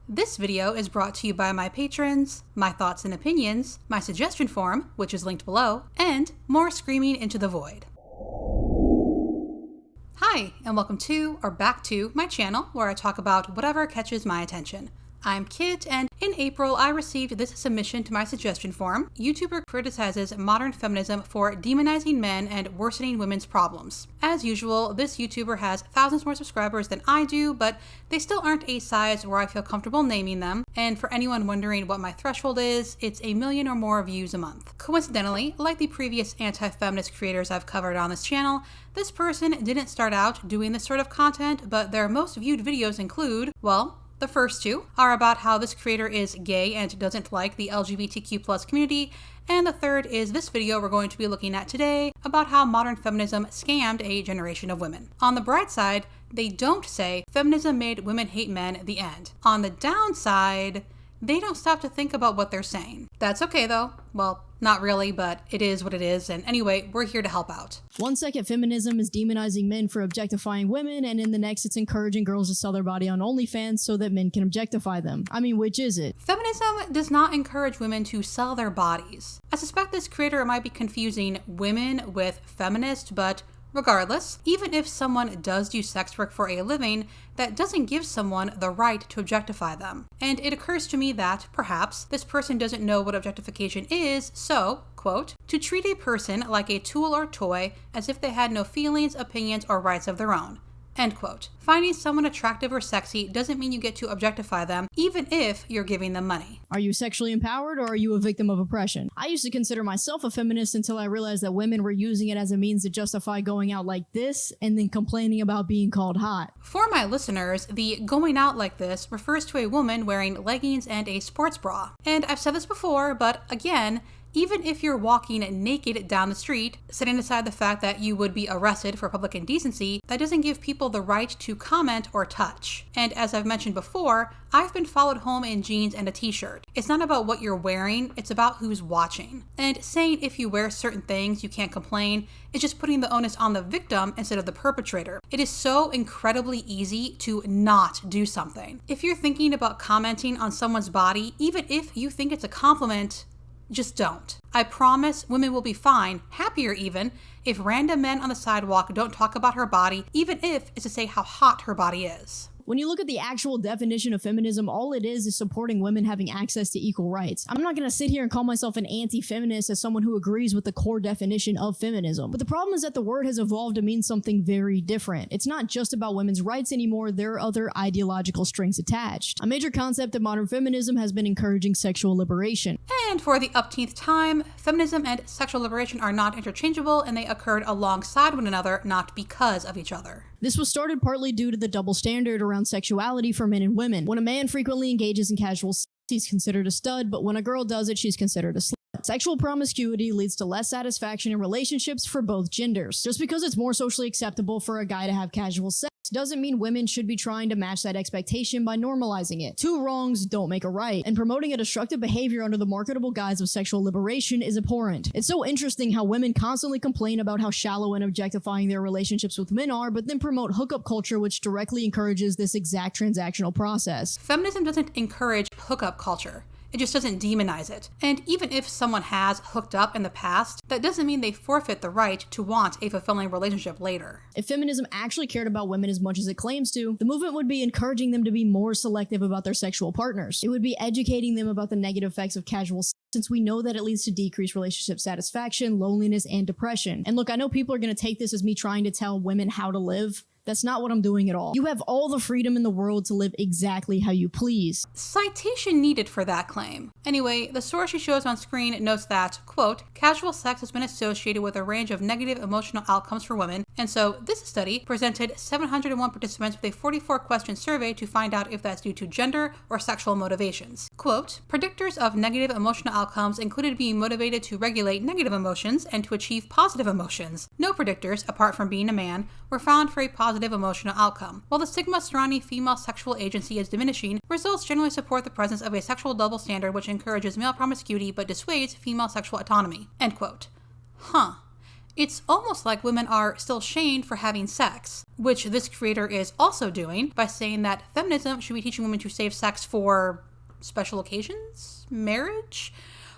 This video is brought to you by my patrons, my thoughts and opinions, my suggestion form, which is linked below, and more screaming into the void. Hi, and welcome to, or back to, my channel where I talk about whatever catches my attention. I'm Kit, and in April I received this submission to my suggestion form. YouTuber criticizes modern feminism for demonizing men and worsening women's problems. As usual, this YouTuber has thousands more subscribers than I do, but they still aren't a size where I feel comfortable naming them, and for anyone wondering what my threshold is, it's 1 million or more views a month. Coincidentally, like the previous anti-feminist creators I've covered on this channel, this person didn't start out doing this sort of content, but their most viewed videos include, well, the first two are about how this creator is gay and doesn't like the LGBTQ+ community, and the third is this video we're going to be looking at today about how modern feminism scammed a generation of women. On the bright side, they don't say feminism made women hate men, the end. On the downside, they don't stop to think about what they're saying. That's okay though. Well, not really, but it is what it is, and anyway, we're here to help out. One second feminism is demonizing men for objectifying women, and in the next it's encouraging girls to sell their body on OnlyFans so that men can objectify them. I mean, which is it? Feminism does not encourage women to sell their bodies. I suspect this creator might be confusing women with feminist, but regardless, even if someone does do sex work for a living, that doesn't give someone the right to objectify them. And it occurs to me that, perhaps, this person doesn't know what objectification is, so, quote, to treat a person like a tool or toy as if they had no feelings, opinions, or rights of their own. End quote. Finding someone attractive or sexy doesn't mean you get to objectify them, even if you're giving them money. Are you sexually empowered, or are you a victim of oppression? I used to consider myself a feminist until I realized that women were using it as a means to justify going out like this and then complaining about being called hot. For my listeners, the going out like this refers to a woman wearing leggings and a sports bra. And I've said this before, but again, even if you're walking naked down the street, setting aside the fact that you would be arrested for public indecency, that doesn't give people the right to comment or touch. And as I've mentioned before, I've been followed home in jeans and a t-shirt. It's not about what you're wearing, it's about who's watching. And saying if you wear certain things you can't complain is just putting the onus on the victim instead of the perpetrator. It is so incredibly easy to not do something. If you're thinking about commenting on someone's body, even if you think it's a compliment, just don't. I promise women will be fine, happier even, if random men on the sidewalk don't talk about her body, even if it's to say how hot her body is. When you look at the actual definition of feminism, all it is supporting women having access to equal rights. I'm not going to sit here and call myself an anti-feminist as someone who agrees with the core definition of feminism. But the problem is that the word has evolved to mean something very different. It's not just about women's rights anymore, there are other ideological strings attached. A major concept of modern feminism has been encouraging sexual liberation. And for the upteenth time, feminism and sexual liberation are not interchangeable, and they occurred alongside one another, not because of each other. This was started partly due to the double standard around sexuality for men and women. When a man frequently engages in casual sex, he's considered a stud, but when a girl does it, she's considered a slut. Sexual promiscuity leads to less satisfaction in relationships for both genders. Just because it's more socially acceptable for a guy to have casual sex doesn't mean women should be trying to match that expectation by normalizing it. Two wrongs don't make a right, and promoting a destructive behavior under the marketable guise of sexual liberation is abhorrent. It's so interesting how women constantly complain about how shallow and objectifying their relationships with men are, but then promote hookup culture, which directly encourages this exact transactional process. Feminism doesn't encourage hookup culture. It just doesn't demonize it. And even if someone has hooked up in the past, that doesn't mean they forfeit the right to want a fulfilling relationship later. If feminism actually cared about women as much as it claims to, the movement would be encouraging them to be more selective about their sexual partners. It would be educating them about the negative effects of casual sex, since we know that it leads to decreased relationship satisfaction, loneliness, and depression. And look, I know people are going to take this as me trying to tell women how to live. That's not what I'm doing at all. You have all the freedom in the world to live exactly how you please. Citation needed for that claim. Anyway, the source she shows on screen notes that, quote, casual sex has been associated with a range of negative emotional outcomes for women, and so this study presented 701 participants with a 44-question survey to find out if that's due to gender or sexual motivations. Quote, predictors of negative emotional outcomes included being motivated to regulate negative emotions and to achieve positive emotions. No predictors, apart from being a man, were found for a positive emotional outcome. While the stigma surrounding female sexual agency is diminishing, results generally support the presence of a sexual double standard which encourages male promiscuity but dissuades female sexual autonomy. End quote. Huh. It's almost like women are still shamed for having sex, which this creator is also doing by saying that feminism should be teaching women to save sex for special occasions? Marriage?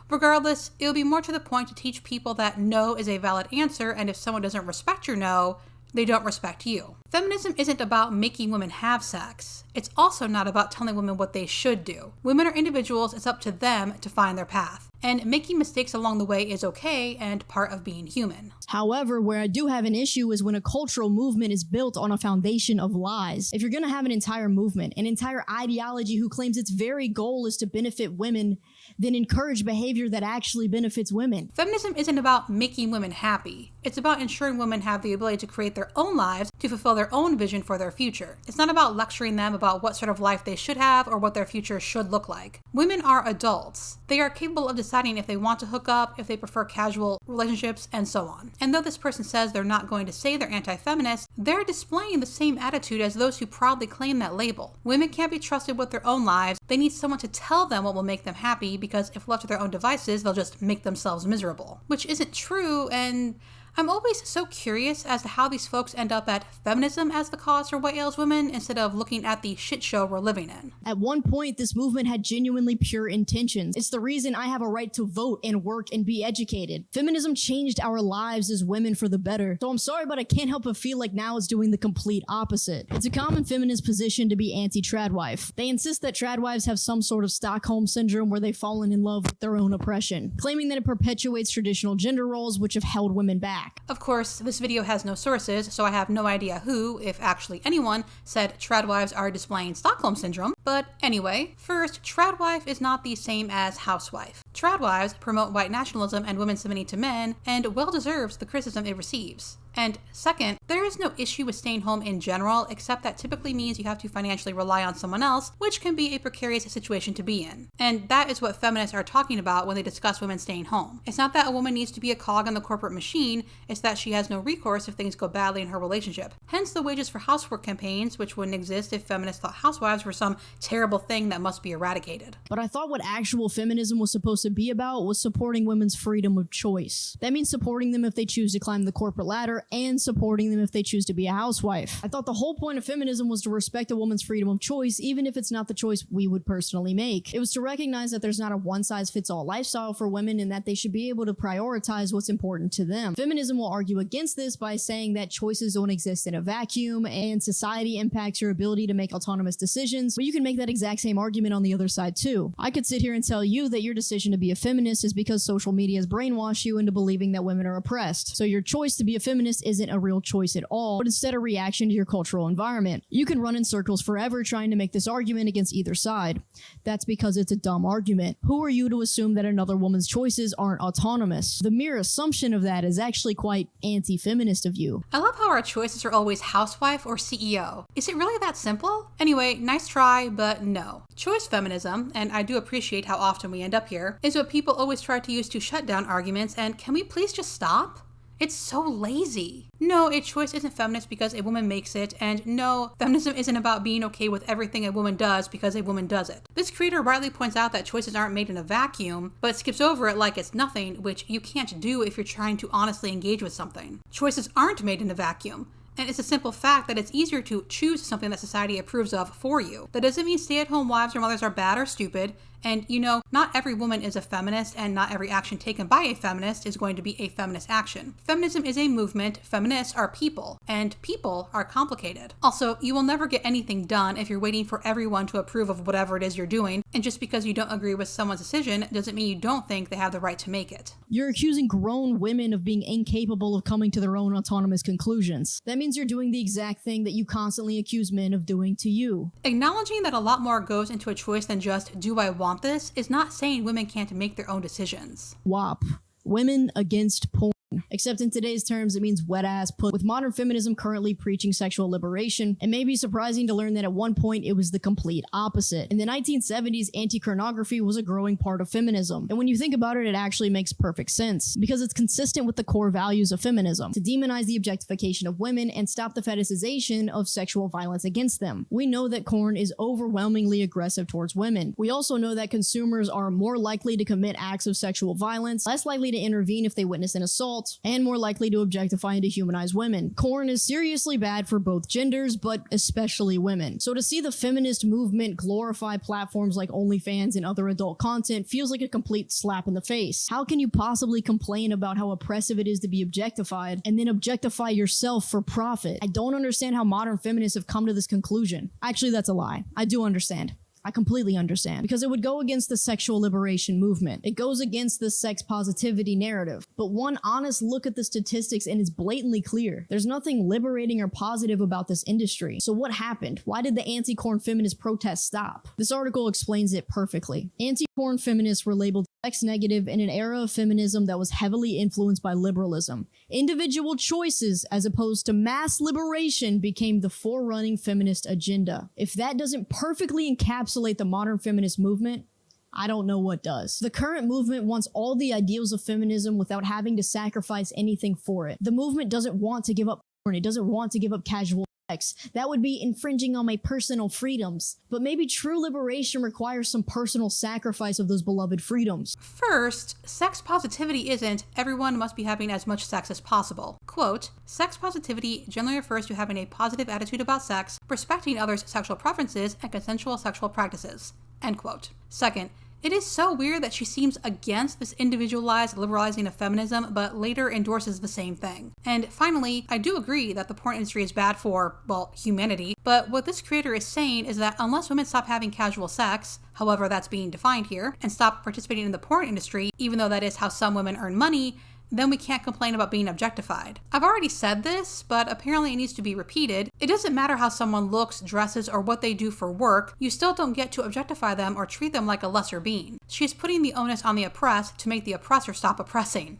Regardless, it would be more to the point to teach people that no is a valid answer, and if someone doesn't respect your no, they don't respect you. Feminism isn't about making women have sex. It's also not about telling women what they should do. Women are individuals, it's up to them to find their path. And making mistakes along the way is okay and part of being human. However, where I do have an issue is when a cultural movement is built on a foundation of lies. If you're going to have an entire movement, an entire ideology who claims its very goal is to benefit women, then encourage behavior that actually benefits women. Feminism isn't about making women happy. It's about ensuring women have the ability to create their own lives to fulfill their own vision for their future. It's not about lecturing them about what sort of life they should have or what their future should look like. Women are adults. They are capable of deciding if they want to hook up, if they prefer casual relationships, and so on. And though this person says they're not going to say they're anti-feminist, they're displaying the same attitude as those who proudly claim that label. Women can't be trusted with their own lives. They need someone to tell them what will make them happy, because if left to their own devices, they'll just make themselves miserable. Which isn't true, and I'm always so curious as to how these folks end up at feminism as the cause for what ails women instead of looking at the shit show we're living in. At one point, this movement had genuinely pure intentions. It's the reason I have a right to vote and work and be educated. Feminism changed our lives as women for the better. So I'm sorry, but I can't help but feel like now it's doing the complete opposite. It's a common feminist position to be anti-tradwife. They insist that tradwives have some sort of Stockholm syndrome where they've fallen in love with their own oppression, claiming that it perpetuates traditional gender roles which have held women back. Of course, this video has no sources, so I have no idea who, if actually anyone, said tradwives are displaying Stockholm Syndrome. But anyway, first, tradwife is not the same as housewife. Tradwives promote white nationalism and women submitting to men, and well deserves the criticism it receives. And second, there is no issue with staying home in general, except that typically means you have to financially rely on someone else, which can be a precarious situation to be in. And that is what feminists are talking about when they discuss women staying home. It's not that a woman needs to be a cog in the corporate machine, it's that she has no recourse if things go badly in her relationship. Hence the wages for housework campaigns, which wouldn't exist if feminists thought housewives were some terrible thing that must be eradicated. But I thought what actual feminism was supposed to be about was supporting women's freedom of choice. That means supporting them if they choose to climb the corporate ladder and supporting them if they choose to be a housewife. I thought the whole point of feminism was to respect a woman's freedom of choice, even if it's not the choice we would personally make. It was to recognize that there's not a one-size-fits-all lifestyle for women and that they should be able to prioritize what's important to them. Feminism will argue against this by saying that choices don't exist in a vacuum and society impacts your ability to make autonomous decisions, but you can make that exact same argument on the other side too. I could sit here and tell you that your decision to be a feminist is because social media has brainwashed you into believing that women are oppressed. So your choice to be a feminist isn't a real choice at all, but instead a reaction to your cultural environment. You can run in circles forever trying to make this argument against either side. That's because it's a dumb argument. Who are you to assume that another woman's choices aren't autonomous? The mere assumption of that is actually quite anti-feminist of you. I love how our choices are always housewife or CEO. Is it really that simple? Anyway, nice try, but no. Choice feminism, and I do appreciate how often we end up here, is what people always try to use to shut down arguments, and can we please just stop? It's so lazy. No, a choice isn't feminist because a woman makes it, and no, feminism isn't about being okay with everything a woman does because a woman does it. This creator rightly points out that choices aren't made in a vacuum, but skips over it like it's nothing, which you can't do if you're trying to honestly engage with something. Choices aren't made in a vacuum. And it's a simple fact that it's easier to choose something that society approves of for you. That doesn't mean stay-at-home wives or mothers are bad or stupid. And you know, not every woman is a feminist, and not every action taken by a feminist is going to be a feminist action. Feminism is a movement, feminists are people, and people are complicated. Also, you will never get anything done if you're waiting for everyone to approve of whatever it is you're doing, and just because you don't agree with someone's decision doesn't mean you don't think they have the right to make it. You're accusing grown women of being incapable of coming to their own autonomous conclusions. That means you're doing the exact thing that you constantly accuse men of doing to you. Acknowledging that a lot more goes into a choice than just, do I want this, is not saying women can't make their own decisions. WAP. Women against porn. Except in today's terms, it means wet ass pussy. With modern feminism currently preaching sexual liberation, it may be surprising to learn that at one point it was the complete opposite. In the 1970s, anti-pornography was a growing part of feminism. And when you think about it, it actually makes perfect sense, because it's consistent with the core values of feminism, to demonize the objectification of women and stop the fetishization of sexual violence against them. We know that porn is overwhelmingly aggressive towards women. We also know that consumers are more likely to commit acts of sexual violence, less likely to intervene if they witness an assault, assault, and more likely to objectify and dehumanize women. Porn is seriously bad for both genders, but especially women. So to see the feminist movement glorify platforms like OnlyFans and other adult content feels like a complete slap in the face. How can you possibly complain about how oppressive it is to be objectified and then objectify yourself for profit? I don't understand how modern feminists have come to this conclusion. Actually, that's a lie. I do understand. I completely understand, because it would go against the sexual liberation movement. It goes against the sex positivity narrative. But one honest look at the statistics and it's blatantly clear. There's nothing liberating or positive about this industry. So what happened? Why did the anti-porn feminist protests stop? This article explains it perfectly. Anti-porn feminists were labeled sex negative in an era of feminism that was heavily influenced by liberalism. Individual choices, as opposed to mass liberation, became the forerunning feminist agenda. If that doesn't perfectly encapsulate the modern feminist movement, I don't know what does. The current movement wants all the ideals of feminism without having to sacrifice anything for it. The movement doesn't want to give up porn. It doesn't want to give up casual sex. That would be infringing on my personal freedoms. But maybe true liberation requires some personal sacrifice of those beloved freedoms. First, sex positivity isn't everyone must be having as much sex as possible. Quote, sex positivity generally refers to having a positive attitude about sex, respecting others' sexual preferences, and consensual sexual practices. End quote. Second, it is so weird that she seems against this individualized liberalizing of feminism, but later endorses the same thing. And finally, I do agree that the porn industry is bad for, well, humanity, but what this creator is saying is that unless women stop having casual sex, however that's being defined here, and stop participating in the porn industry, even though that is how some women earn money, then we can't complain about being objectified. I've already said this, but apparently it needs to be repeated. It doesn't matter how someone looks, dresses, or what they do for work, you still don't get to objectify them or treat them like a lesser being. She's putting the onus on the oppressed to make the oppressor stop oppressing.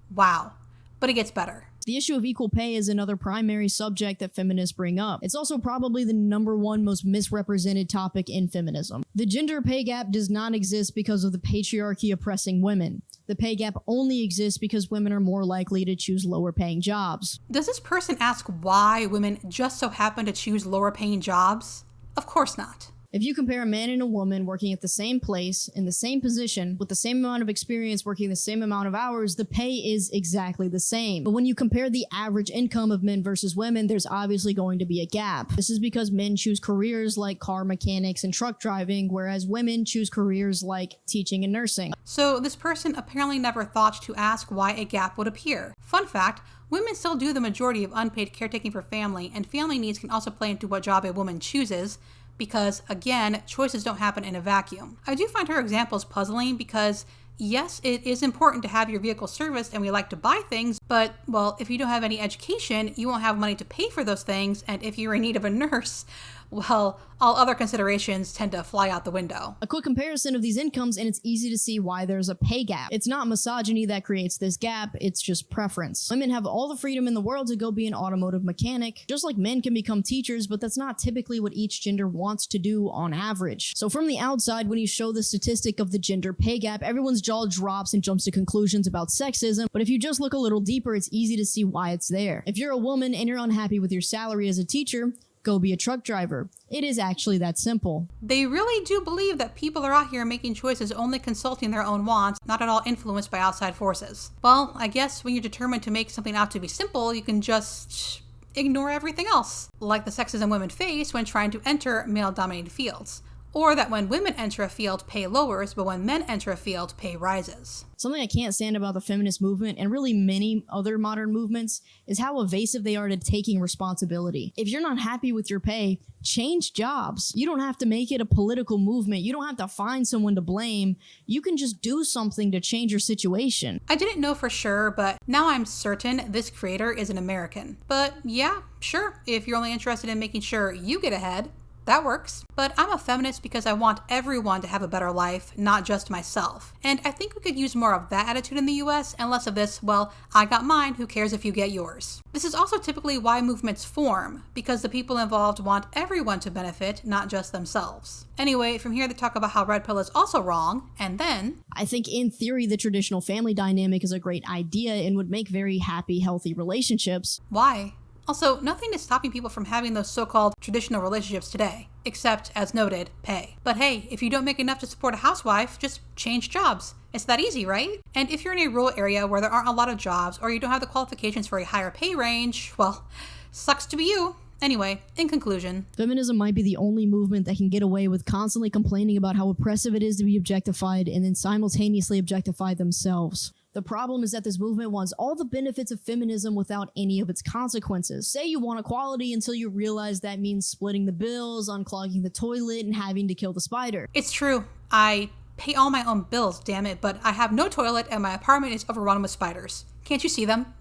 Wow. But it gets better. The issue of equal pay is another primary subject that feminists bring up. It's also probably the #1 most misrepresented topic in feminism. The gender pay gap does not exist because of the patriarchy oppressing women. The pay gap only exists because women are more likely to choose lower paying jobs. Does this person ask why women just so happen to choose lower paying jobs? Of course not. If you compare a man and a woman working at the same place, in the same position, with the same amount of experience working the same amount of hours, the pay is exactly the same. But when you compare the average income of men versus women, there's obviously going to be a gap. This is because men choose careers like car mechanics and truck driving, whereas women choose careers like teaching and nursing. So this person apparently never thought to ask why a gap would appear. Fun fact, women still do the majority of unpaid caretaking for family, and family needs can also play into what job a woman chooses, because, again, choices don't happen in a vacuum. I do find her examples puzzling because, yes, it is important to have your vehicle serviced and we like to buy things, but, well, if you don't have any education, you won't have money to pay for those things, and if you're in need of a nurse, well, all other considerations tend to fly out the window. A quick comparison of these incomes, and it's easy to see why there's a pay gap. It's not misogyny that creates this gap, it's just preference. Women have all the freedom in the world to go be an automotive mechanic, just like men can become teachers, but that's not typically what each gender wants to do on average. So from the outside, when you show the statistic of the gender pay gap, everyone's jaw drops and jumps to conclusions about sexism, but if you just look a little deeper, it's easy to see why it's there. If you're a woman and you're unhappy with your salary as a teacher, go be a truck driver. It is actually that simple. They really do believe that people are out here making choices only consulting their own wants, not at all influenced by outside forces. Well, I guess when you're determined to make something out to be simple, you can just ignore everything else, like the sexism women face when trying to enter male-dominated fields. Or that when women enter a field, pay lowers, but when men enter a field, pay rises. Something I can't stand about the feminist movement, and really many other modern movements, is how evasive they are to taking responsibility. If you're not happy with your pay, change jobs. You don't have to make it a political movement. You don't have to find someone to blame. You can just do something to change your situation. I didn't know for sure, but now I'm certain this creator is an American. But yeah, sure, if you're only interested in making sure you get ahead, that works. But I'm a feminist because I want everyone to have a better life, not just myself. And I think we could use more of that attitude in the US and less of this, well, I got mine, who cares if you get yours. This is also typically why movements form, because the people involved want everyone to benefit, not just themselves. Anyway, from here they talk about how red pill is also wrong, and then I think in theory the traditional family dynamic is a great idea and would make very happy, healthy relationships. Why? Also, nothing is stopping people from having those so-called traditional relationships today, except, as noted, pay. But hey, if you don't make enough to support a housewife, just change jobs. It's that easy, right? And if you're in a rural area where there aren't a lot of jobs or you don't have the qualifications for a higher pay range, well, sucks to be you. Anyway, in conclusion, feminism might be the only movement that can get away with constantly complaining about how oppressive it is to be objectified and then simultaneously objectify themselves. The problem is that this movement wants all the benefits of feminism without any of its consequences. Say you want equality until you realize that means splitting the bills, unclogging the toilet, and having to kill the spider. It's true. I pay all my own bills, damn it, but I have no toilet and my apartment is overrun with spiders. Can't you see them?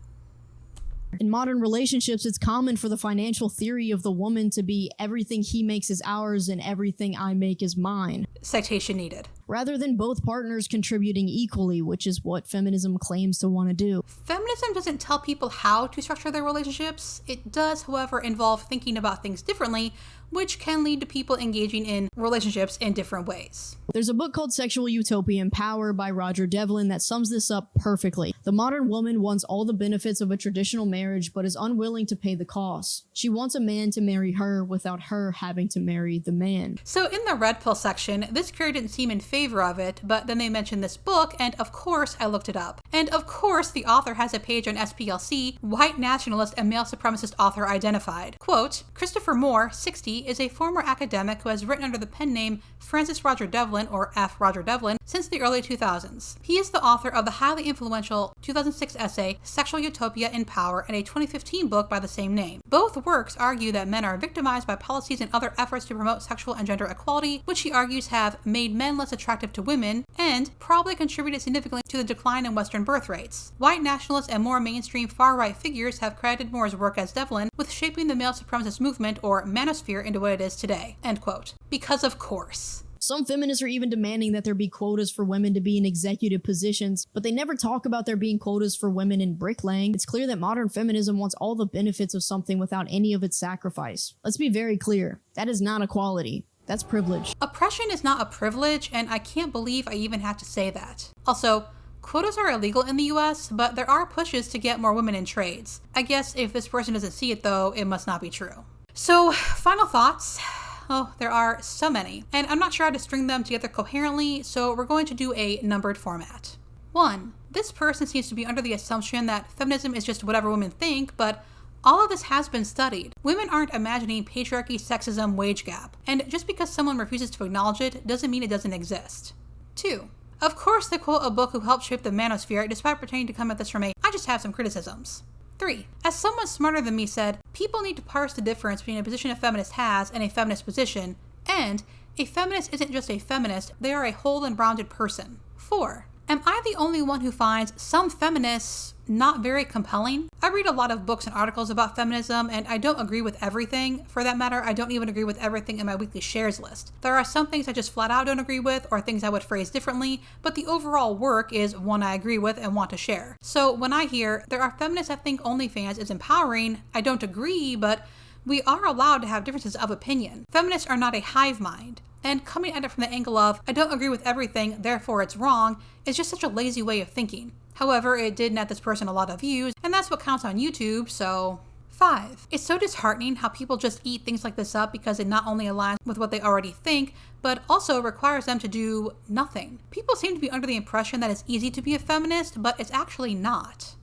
In modern relationships, it's common for the financial theory of the woman to be everything he makes is ours and everything I make is mine. Citation needed. Rather than both partners contributing equally, which is what feminism claims to want to do. Feminism doesn't tell people how to structure their relationships. It does, however, involve thinking about things differently, which can lead to people engaging in relationships in different ways. There's a book called Sexual Utopia and Power by Roger Devlin that sums this up perfectly. The modern woman wants all the benefits of a traditional marriage but is unwilling to pay the costs. She wants a man to marry her without her having to marry the man. So in the red pill section, this creator didn't seem in favor of it, but then they mentioned this book, and of course I looked it up. And of course the author has a page on SPLC, white nationalist and male supremacist author identified. Quote, Christopher Moore, 60, is a former academic who has written under the pen name Francis Roger Devlin, or F. Roger Devlin, since the early 2000s. He is the author of the highly influential 2006 essay Sexual Utopia in Power and a 2015 book by the same name. Both works argue that men are victimized by policies and other efforts to promote sexual and gender equality, which he argues have made men less attractive to women and probably contributed significantly to the decline in Western birth rates. White nationalists and more mainstream far-right figures have credited Moore's work as Devlin with shaping the male supremacist movement, or manosphere, into what it is today. End quote. Because of course. Some feminists are even demanding that there be quotas for women to be in executive positions, but they never talk about there being quotas for women in bricklaying. It's clear that modern feminism wants all the benefits of something without any of its sacrifice. Let's be very clear. That is not equality. That's privilege. Oppression is not a privilege, and I can't believe I even have to say that. Also, quotas are illegal in the US, but there are pushes to get more women in trades. I guess if this person doesn't see it though, it must not be true. So, final thoughts. Oh, there are so many, and I'm not sure how to string them together coherently, so we're going to do a numbered format. 1. This person seems to be under the assumption that feminism is just whatever women think, but all of this has been studied. Women aren't imagining patriarchy, sexism, wage gap, and just because someone refuses to acknowledge it doesn't mean it doesn't exist. 2. Of course they quote a book who helped shape the manosphere despite pretending to come at this from I just have some criticisms. 3. As someone smarter than me said, people need to parse the difference between a position a feminist has and a feminist position, and a feminist isn't just a feminist, they are a whole and rounded person. 4. Am I the only one who finds some feminists not very compelling? I read a lot of books and articles about feminism, and I don't agree with everything. For that matter, I don't even agree with everything in my weekly shares list. There are some things I just flat out don't agree with, or things I would phrase differently, but the overall work is one I agree with and want to share. So when I hear there are feminists that think OnlyFans is empowering, I don't agree, but we are allowed to have differences of opinion. Feminists are not a hive mind. And coming at it from the angle of, I don't agree with everything, therefore it's wrong, is just such a lazy way of thinking. However, it did net this person a lot of views, and that's what counts on YouTube, so 5. It's so disheartening how people just eat things like this up because it not only aligns with what they already think, but also requires them to do nothing. People seem to be under the impression that it's easy to be a feminist, but it's actually not.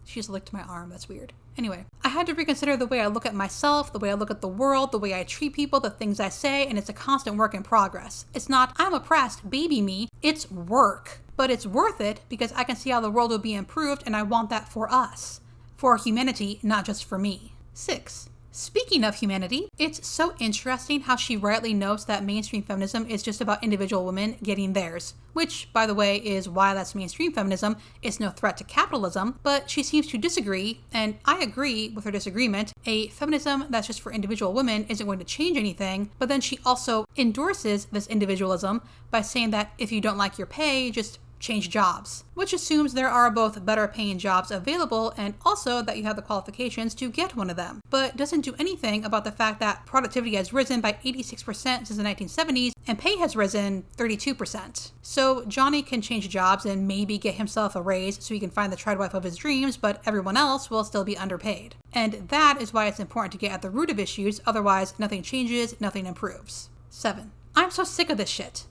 She just licked my arm, that's weird. Anyway, I had to reconsider the way I look at myself, the way I look at the world, the way I treat people, the things I say, and it's a constant work in progress. It's not, I'm oppressed, baby me, it's work. But it's worth it because I can see how the world will be improved and I want that for us. For humanity, not just for me. 6. Speaking of humanity, it's so interesting how she rightly notes that mainstream feminism is just about individual women getting theirs, which, by the way, is why that's mainstream feminism. It's no threat to capitalism, but she seems to disagree, and I agree with her disagreement. A feminism that's just for individual women isn't going to change anything, but then she also endorses this individualism by saying that if you don't like your pay, just change jobs, which assumes there are both better paying jobs available and also that you have the qualifications to get one of them, but doesn't do anything about the fact that productivity has risen by 86% since the 1970s and pay has risen 32%. So Johnny can change jobs and maybe get himself a raise so he can find the tried wife of his dreams, but everyone else will still be underpaid. And that is why it's important to get at the root of issues, otherwise nothing changes, nothing improves. 7. I'm so sick of this shit.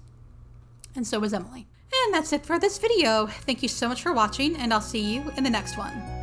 And so is Emily. And that's it for this video. Thank you so much for watching, and I'll see you in the next one.